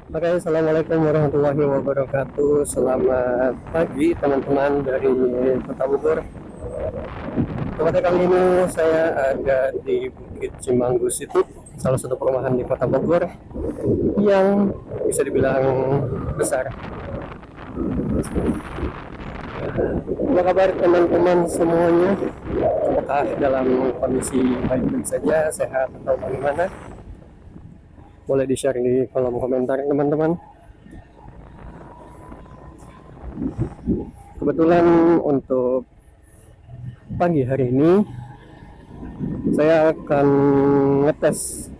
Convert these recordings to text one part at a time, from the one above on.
Oke, assalamualaikum warahmatullahi wabarakatuh. Selamat pagi teman-teman dari Kota Bogor. Pada kali ini saya ada di Bukit Cimanggus itu, salah satu perumahan di Kota Bogor yang bisa dibilang besar. Apa kabar teman-teman semuanya? Apakah dalam kondisi baik-baik saja, sehat atau bagaimana? Boleh di-share di kolom komentar teman-teman. Kebetulan untuk pagi hari ini saya akan ngetes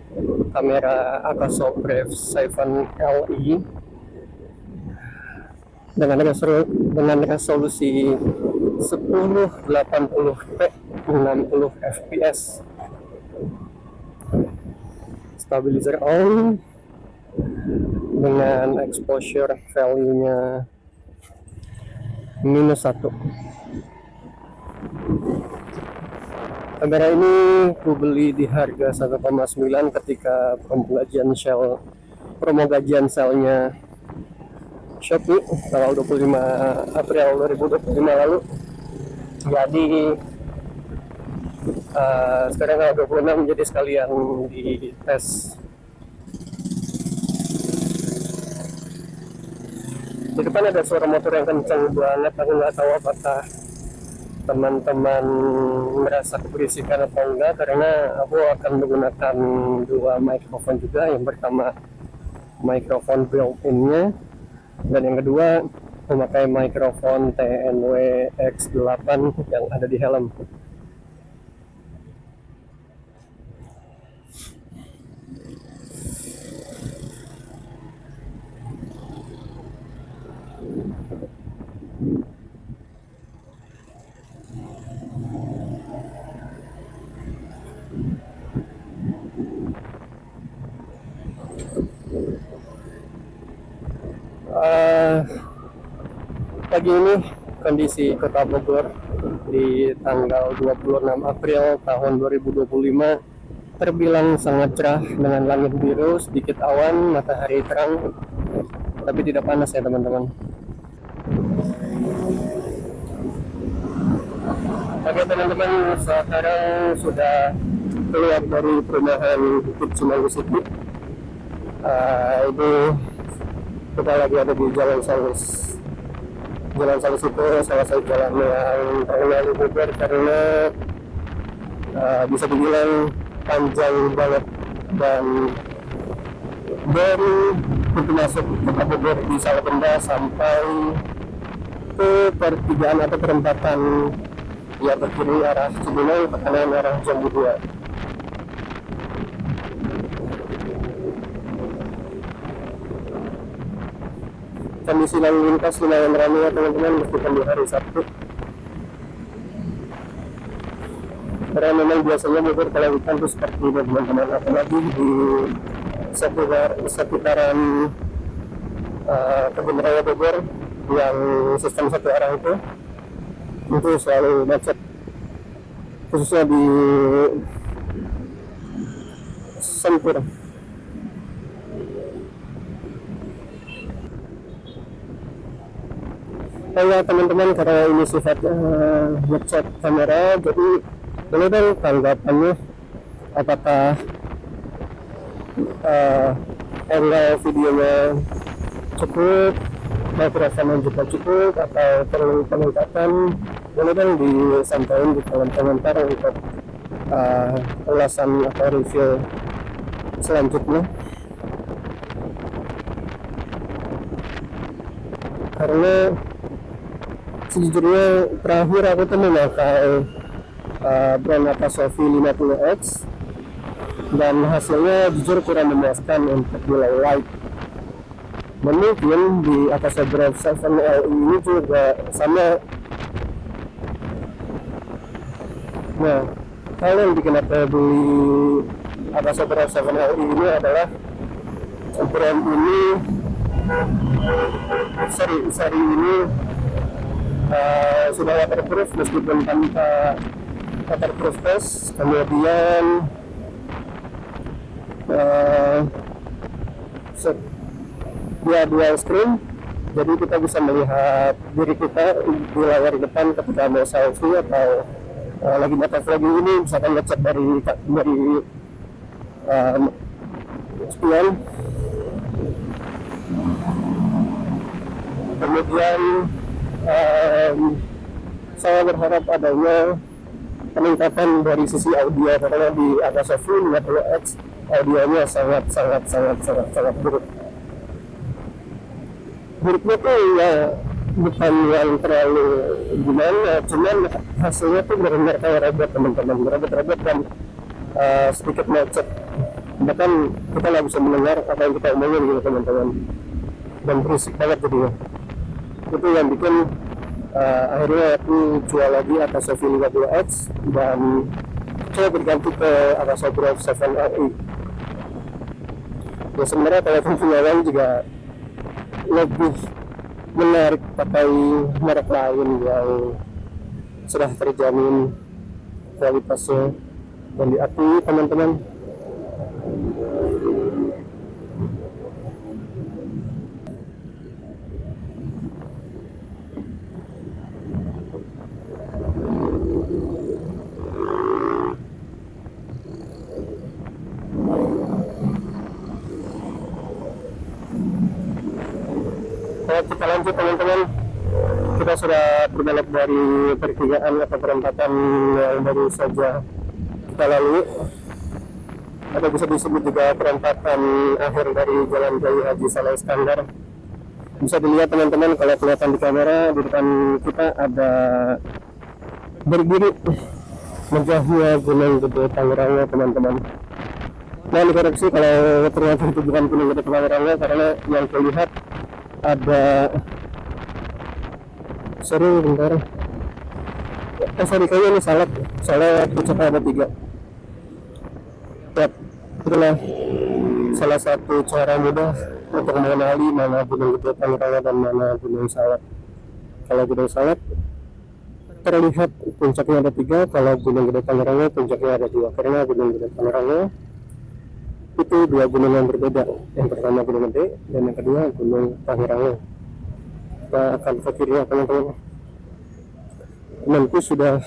kamera Akaso Brave 7 LE dengan resolusi 1080p 60 fps, stabilizer on dengan exposure value-nya -1. Kamera ini ku beli di harga 1,9 ketika promo gajian sale-nya Shopee tanggal 25 April 2025 lalu. Jadi sekarang tanggal 26, jadi sekalian dites. Di depan ada suara motor yang kencang banget. Aku nggak tahu apakah teman-teman merasa keberisikan atau enggak, karena aku akan menggunakan dua mikrofon juga. Yang pertama mikrofon built-in-nya, dan yang kedua memakai mikrofon TNW X8 yang ada di helm. Pagi ini kondisi Kota Bogor di tanggal 26 April tahun 2025 terbilang sangat cerah dengan langit biru, sedikit awan, matahari terang, tapi tidak panas ya teman-teman. Oke teman-teman, sekarang sudah keluar dari perumahan Bukit Cimanggus itu. Ini kita lagi ada di Jalan Salus. Jalan Salus itu salah satu jalan yang terkenal di Bogor karena bisa dibilang panjang banget, dan dari pintu masuk Kota Bogor di Salabenda sampai ke pertigaan atau perempatan ya ke kiri arah Cibinong, ke kanan arah Jambu 2. Kondisi lalu lintas lumayan ramai ya teman-teman, meskipun di hari Sabtu, karena memang biasanya Bogor kalau weekend itu seperti itu teman-teman, apalagi di sekitaran Kebun Raya Bogor yang sistem satu arah itu selalu macet, khususnya di Sempur. Ya teman-teman, karena ini sifatnya ngecek kamera, jadi boleh dong tanggapannya, apakah angle videonya cukup, mikrofonnya juga cukup, atau perlu peningkatan. Boleh dong disampaikan di kolom komentar untuk ulasan atau review selanjutnya. Karena sejujurnya terakhir aku tuh memakai brand Akaso V50X, dan hasilnya jujur kurang memuaskan untuk di low light. Dan mungkin di Akaso Brave 7 LE ini juga sama. Nah, hal yang bikin aku beli Akaso Brave 7 LE ini adalah brand ini, seri ini sudah waterproof meskipun tanpa waterproof test. Kemudian dia dual screen, jadi kita bisa melihat diri kita di layar depan ketika mau selfie atau lagi baca vlogging ini, misalkan ngechat dari spion. Kemudian saya berharap adanya peningkatan dari sisi audio, karena di Akasa Full 50X audionya sangat buruk. Buruknya tuh ya bukan yang terlalu gimana, cuman hasilnya tuh benar-benar kayak robot, teman-teman, robot dan sedikit macet, bahkan kita nggak bisa mendengar apa yang kita omongin gitu, teman-teman, dan berisik banget jadinya. Itu yang bikin akhirnya aku jual lagi Akasa V52X dan saya berganti ke Akasa Drive 7 RE. Ya sebenarnya telepon punyaan juga lebih menarik pakai merek lain yang sudah terjamin kualitasnya dan diakui, teman-teman. Kita lanjut, teman-teman. Kita sudah berbelok dari pertigaan atau perempatan yang baru saja kita lalui, atau bisa disebut juga perempatan akhir dari Jalan Jaya Haji Saleh Iskandar. Bisa dilihat, teman-teman, kalau kelihatan di kamera, di depan kita ada berdiri megahnya Gunung Gede Pangrango, teman-teman. Nah, dikoreksi kalau ternyata itu bukan Gunung Gede Pangrango, karena yang terlihat ada bentar, kayaknya ini salad, soalnya puncaknya ada 3. Ya, itulah salah satu cara mudah untuk mengenali mana Gunung Gede Pangrango dan mana Gunung Salak. Kalau Gunung Salak terlihat puncaknya ada 3, kalau Gunung Gede Pangrango puncaknya ada 2, karena Gunung Gede Pangrango itu 2 gunung yang berbeda. Yang pertama Gunung Gede dan yang kedua Gunung Pangrango. Kita akan ke kiri, teman-teman. Temanku sudah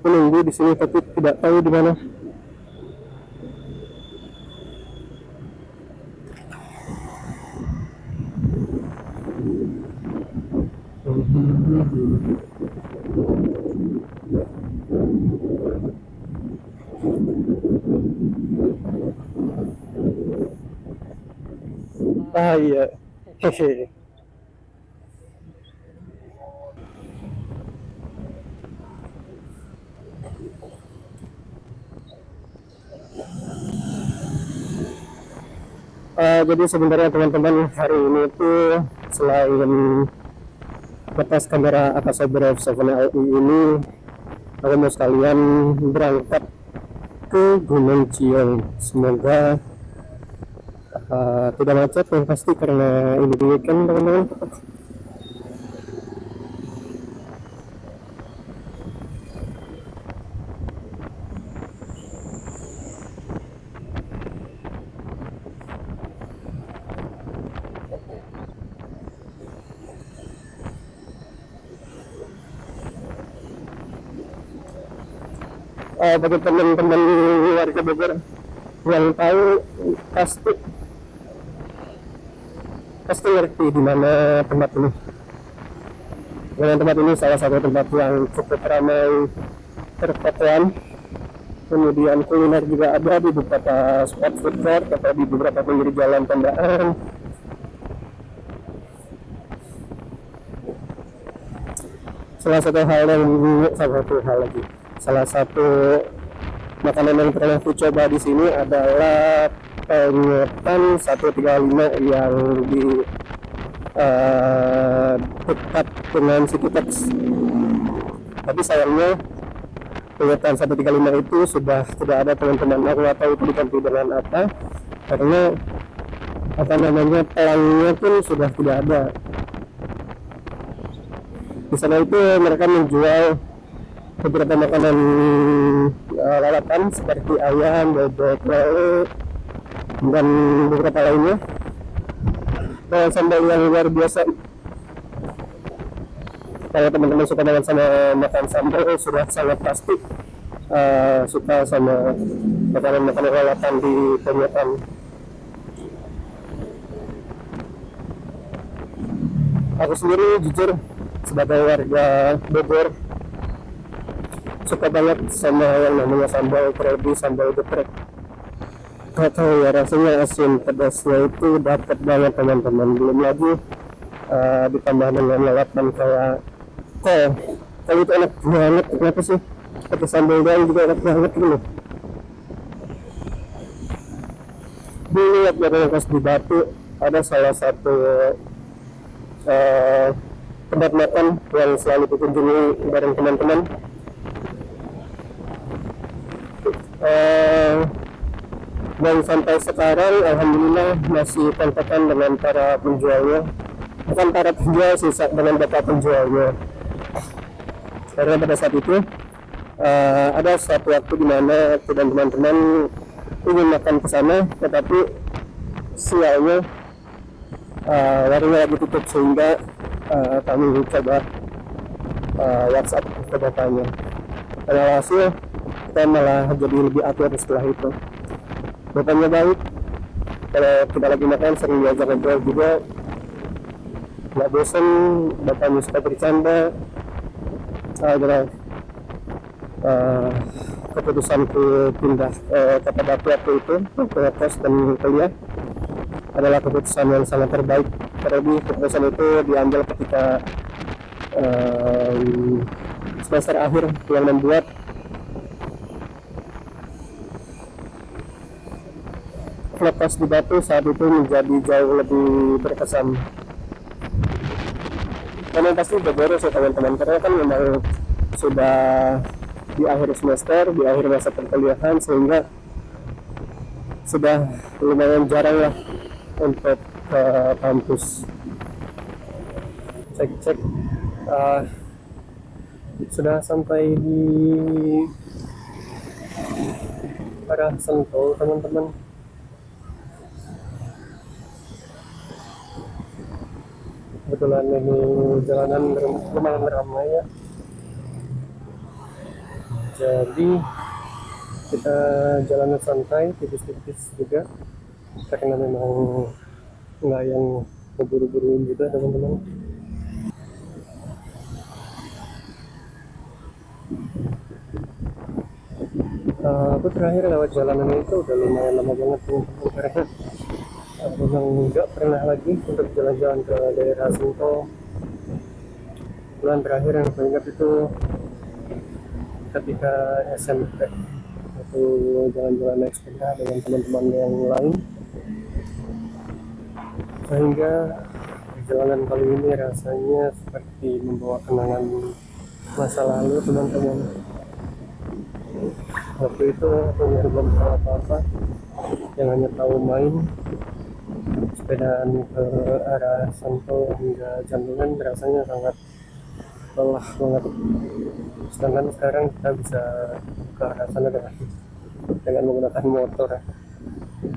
menunggu di sini tapi tidak tahu di mana. Iya, hehe. Jadi sebenarnya, teman-teman, hari ini tuh selain lepas kamera Akasa Drive 7 LE ini, aku mau sekalian berangkat ke Gunung Ciong. Semoga tidak macet yang pasti, karena ini di weekend, teman-teman. Bagi teman-teman warga Bogor yang tahu pasti ngerti di mana tempat ini. Dengan tempat ini salah satu tempat yang cukup ramai pertokoan. Kemudian kuliner juga ada di beberapa spot food court atau di beberapa pinggir jalan tandaan. Salah satu makanan yang pernah aku coba di sini adalah penyetan 135 yang di dekat dengan City-Tex. Tapi sayangnya penyetan 135 itu sudah tidak ada, teman-teman. Aku nggak tahu itu diganti dengan apa, karena pelangnya pun sudah tidak ada. Di sana itu mereka menjual beberapa makanan lalapan seperti ayam, bebek, lele, dan beberapa lainnya. dengan sambal yang luar biasa. Kalau teman-teman suka dengan sama makan sambal, sudah sangat pasti suka sama makanan-makanan olahan di Penyetan. Aku sendiri jujur sebagai warga Bogor suka banget sama yang namanya sambal, terlebih sambal geprek. Gak tahu ya, rasanya asin pedasnya itu dapat banget teman-teman. Belum lagi ditambah dengan lalapan kayak kol. Kalau itu enak banget, kenapa sih? Pakai sambal doang juga enak banget gitu. Dulu waktu pas di Batu ada salah satu tempat makan yang selalu dikunjungi bareng teman-teman. Dan sampai sekarang alhamdulillah masih kontakkan dengan para penjualnya, bukan para penjual sih, dengan bapak penjualnya. Karena pada saat itu ada suatu waktu di mana aku dan teman-teman ingin makan ke sana, tetapi sialnya warungnya lagi tutup, sehingga kami coba WhatsApp ke bapaknya. Pada hasil kita malah jadi lebih atur setelah itu. Bapaknya baik, kalau kita lagi makan sering diajak ngobrol juga, nggak bosan. Bapaknya suka bercanda. Keputusanku pindah ke Batu waktu itu ke kos dan kuliah adalah keputusan yang sangat terbaik. Terlebih keputusan itu diambil ketika semester akhir, yang membuat lepas di Batu saat itu menjadi jauh lebih berkesan. Karena pasti berbeda sih teman-teman, karena kan memang sudah di akhir semester, di akhir masa perkuliahan, sehingga sudah lumayan jarang lah untuk ke kampus. Cek sudah sampai di arah Sentul teman-teman. Kebetulan ini jalanan lumayan ramai ya, jadi kita jalan santai, tipis-tipis juga, karena memang nggak yang keburu-buru juga teman-teman. Aku terakhir lewat jalanan itu udah lumayan lama banget tuh, karena memang nggak pernah lagi untuk jalan-jalan ke daerah Sentul. Bulan terakhir yang saya ingat itu ketika SMP, itu jalan-jalan naik sepeda dengan teman-teman yang lain, sehingga perjalanan kali ini rasanya seperti membawa kenangan masa lalu teman-teman. Waktu itu aku belum tahu apa-apa, yang hanya tahu main sepedaan ke arah Sentul hingga Jambungan, rasanya sangat lelah banget. Sedangkan sekarang kita bisa ke arah sana dengan menggunakan motor.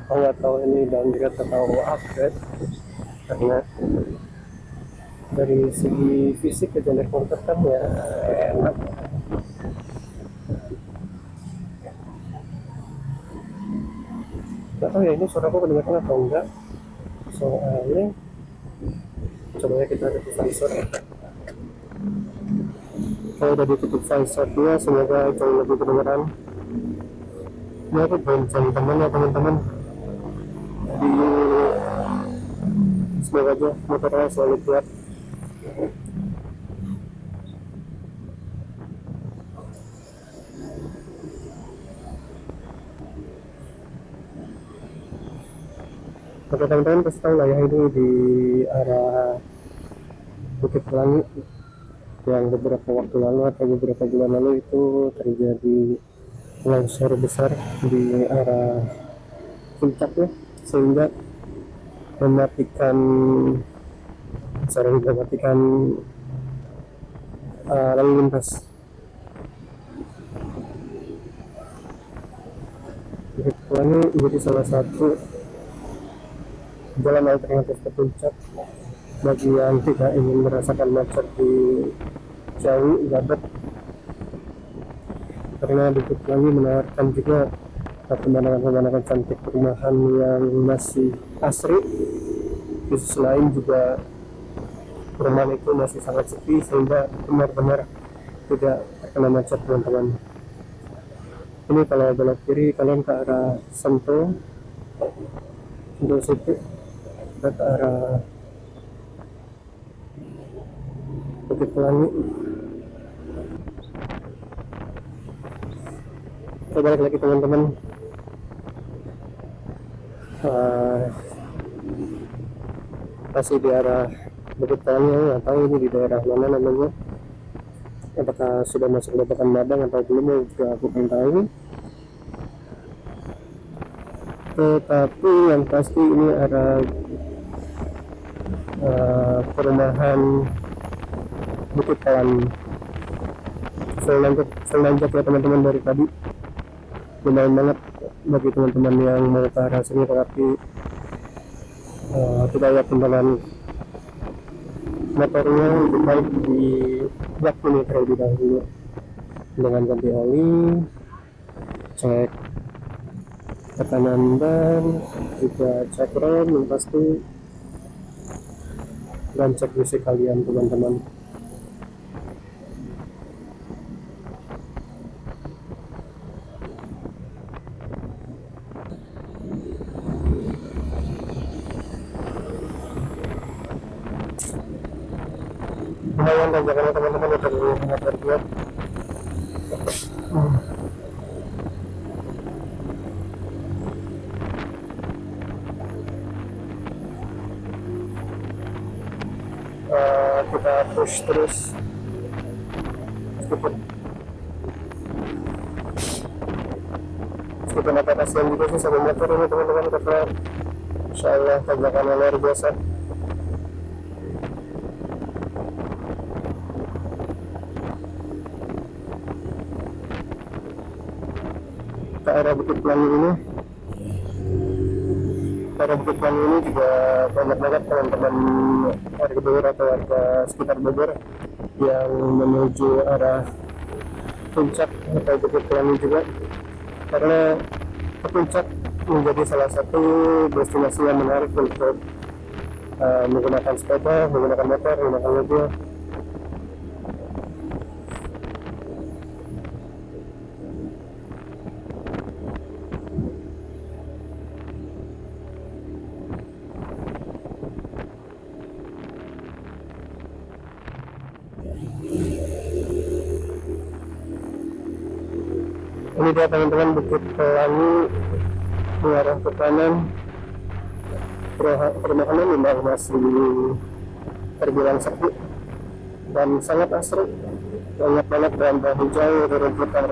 Aku nggak tahu ini downgrade atau upgrade, karena dari segi fisik aja naik motor kan ya enak. Nggak tahu ya ini suara aku kedengaran atau enggak, soalnya coba ya kita tutup visor. Kalau udah ditutup visornya, semoga jauh lebih kedengaran. Ini aku bonceng teman ya teman-teman, jadi semoga aja motornya selalu kuat. Oke teman-teman, kasih tahu lah ya, ini di arah Bukit Pelangi yang beberapa waktu lalu atau beberapa bulan lalu itu terjadi longsor besar di arah puncak ya, sehingga mematikan lalu lintas. Bukit Pelangi menjadi salah satu jalan alternatif ke puncak bagi yang tidak ingin merasakan macet di Ciawi, Gadot, karena Bukit Pelangi menawarkan juga pemandangan-pemandangan cantik perumahan yang masih asri. Di sisi lain juga perumahan itu masih sangat sepi sehingga benar-benar tidak terkena macet, teman-teman. Ini kalau belok kiri kalian ke arah Sentul, Sentul City, ke arah Bukit Pelangi. Kita balik lagi, teman-teman. Masih di arah Bukit Pelangi, nggak tahu ini di daerah mana namanya, apakah sudah masuk Babakan Madang atau belum juga aku belum tahu. Tetapi yang pasti ini arah perumahan Bukit Pelangi. Full nanjak ya teman-teman dari tadi, lumayan banget bagi teman-teman yang mau ke arah sini, tetapi kita lihat kendaraan motornya lebih baik di bak ini terlebih dahulu dengan ganti oli, cek tekanan ban, juga cek rem yang pasti, dan cek musik kalian, teman-teman. Lumayan tanjakannya, teman-teman, untuk motor gue. Kita push terus meskipun ada kasihan juga sih sama motor ini, teman-teman, karena insya Allah tanjakannya luar biasa. Ke arah Bukit Pelangi ini juga banyak banget teman-teman warga Bogor atau warga sekitar Bogor yang menuju arah puncak atau Bukit Pelangi juga, karena ke puncak menjadi salah satu destinasi yang menarik untuk menggunakan sepeda, menggunakan motor, menggunakan mobil. Ini dia, teman-teman, Bukit Pelangi mengarah ke kanan. Perumahannya memang masih terbilang sepi dan sangat asri, banyak banget daun-daun hijau, rumputan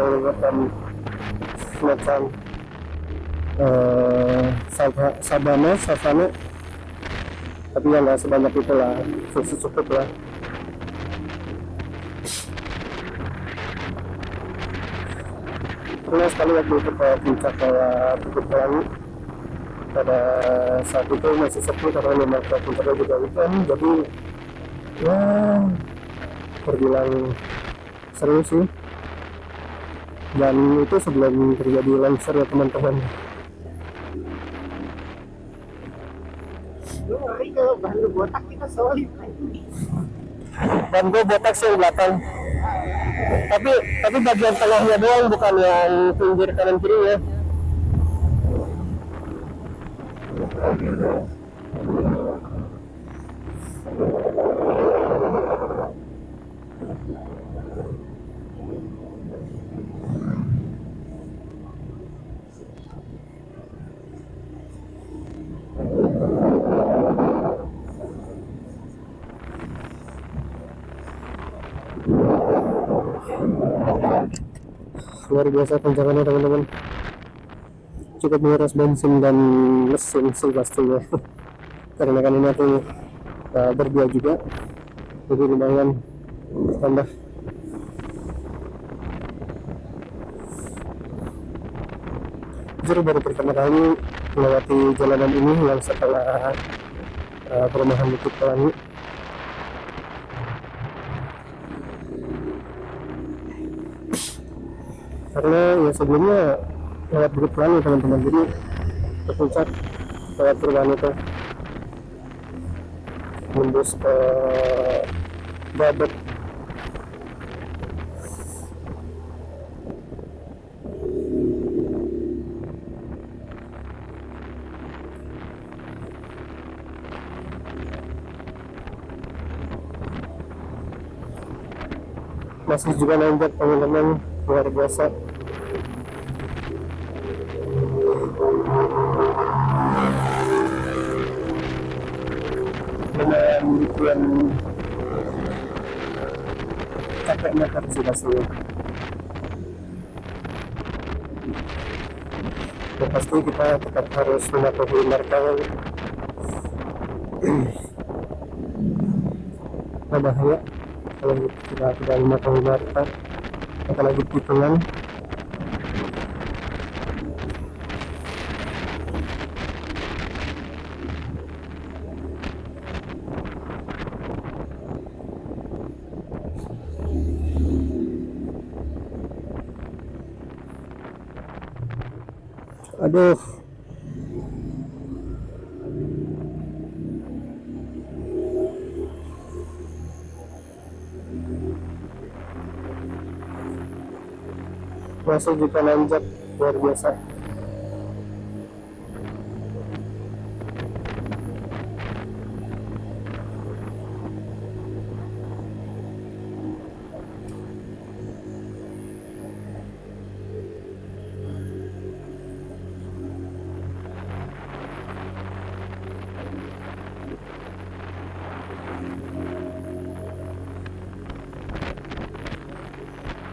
semacam savana, tapi ya nggak sebanyak itulah, cukup lah. Pernah sekali waktu itu ke puncak Bukit Pelangi, pada saat itu masih sepi karena memang ke puncaknya juga weekend, jadi ya terbilang seru sih. Dan itu sebelum terjadi longsor ya, teman-teman. Dan gue botak sih belakang, tapi bagian tengahnya doang, bukan yang pinggir kanan kiri ya. Luar biasa tanjakannya, teman-teman, cukup menguras bensin dan mesin sih pastinya. Karena kan ini aku berdua juga, jadi lumayan tambah. Jadi baru pertama kali melewati jalanan ini yang setelah perumahan Bukit Pelangi. Karena ya sebelumnya lewat Bukit Pelangi teman-teman, jadi ke puncak lewat perumahan itu nembus ke Babet. Masih juga nanjak teman-teman, luar biasa. Dengan yang capeknya harus sudah sulit. Ya, pasti kita tetap harus mematuhi markah. Bahaya kalau kita tidak mematuhi markah, apalagi hitungan. Aduh, masih juga nanjak luar biasa.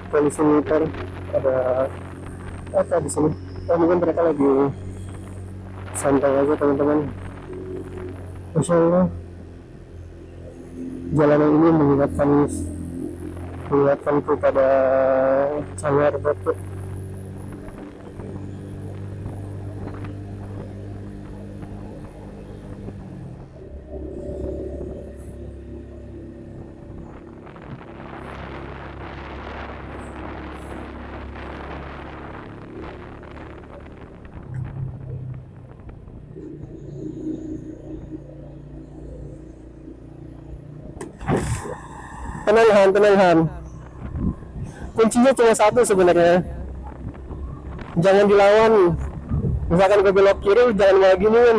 Polisi militer ada apa di sini? Oh, mungkin mereka lagi santai aja teman-teman. Masya Allah, jalanan ini mengingatkanku pada Canggar Batu. Tenang Han. Kuncinya cuma satu sebenarnya. Jangan dilawan. Misalkan ke belok kiri, jangan malah giniin.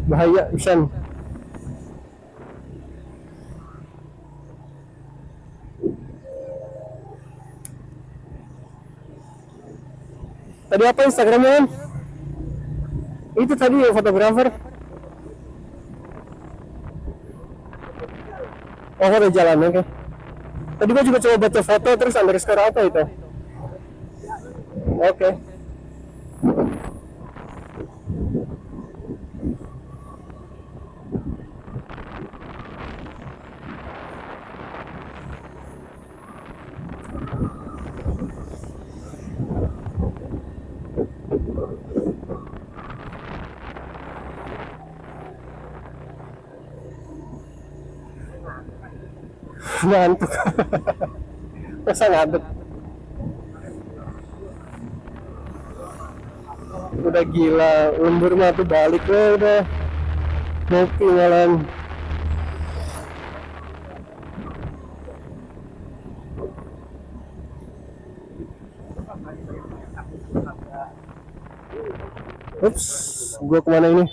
Bahaya, Isan. Tadi apa Instagramnya, Han? Itu tadi ya, fotografer. Oh, udah jalan, oke. Tadi gua juga coba baca foto, terus underscore apa itu? Oke. Ngantuk. Masa ngantuk? Udah gila, lembur mah tuh balik udah ngopi malam. Ups, gua kemana ini?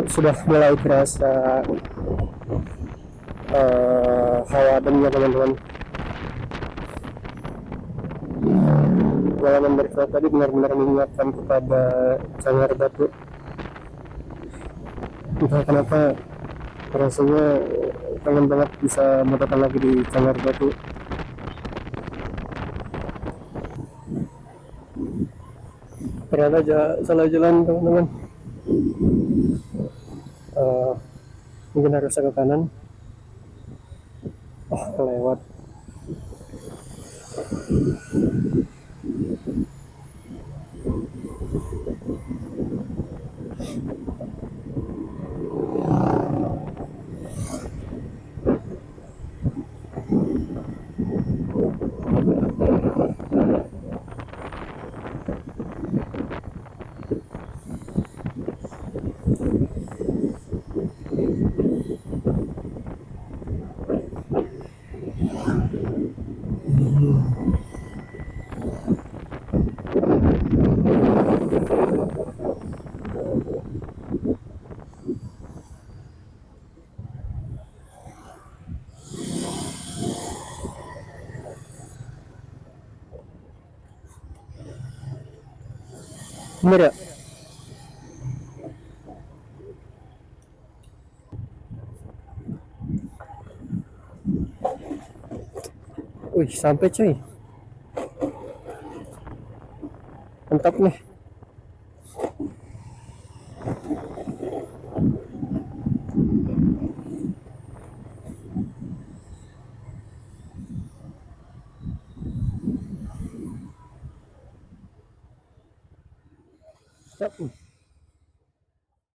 Sudah mulai terasa hawa ademnya teman-teman. Jalanan bergerak tadi benar-benar mengingatkan kepada Canggar Batu. Entah kenapa rasanya kangen banget bisa motokan lagi di Canggar Batu. ternyata salah jalan teman-teman. Eh, mungkin harus ke kanan. Oh, kelewat. Bener ya? Wih, sampai cuy. Mantap nih. Yap.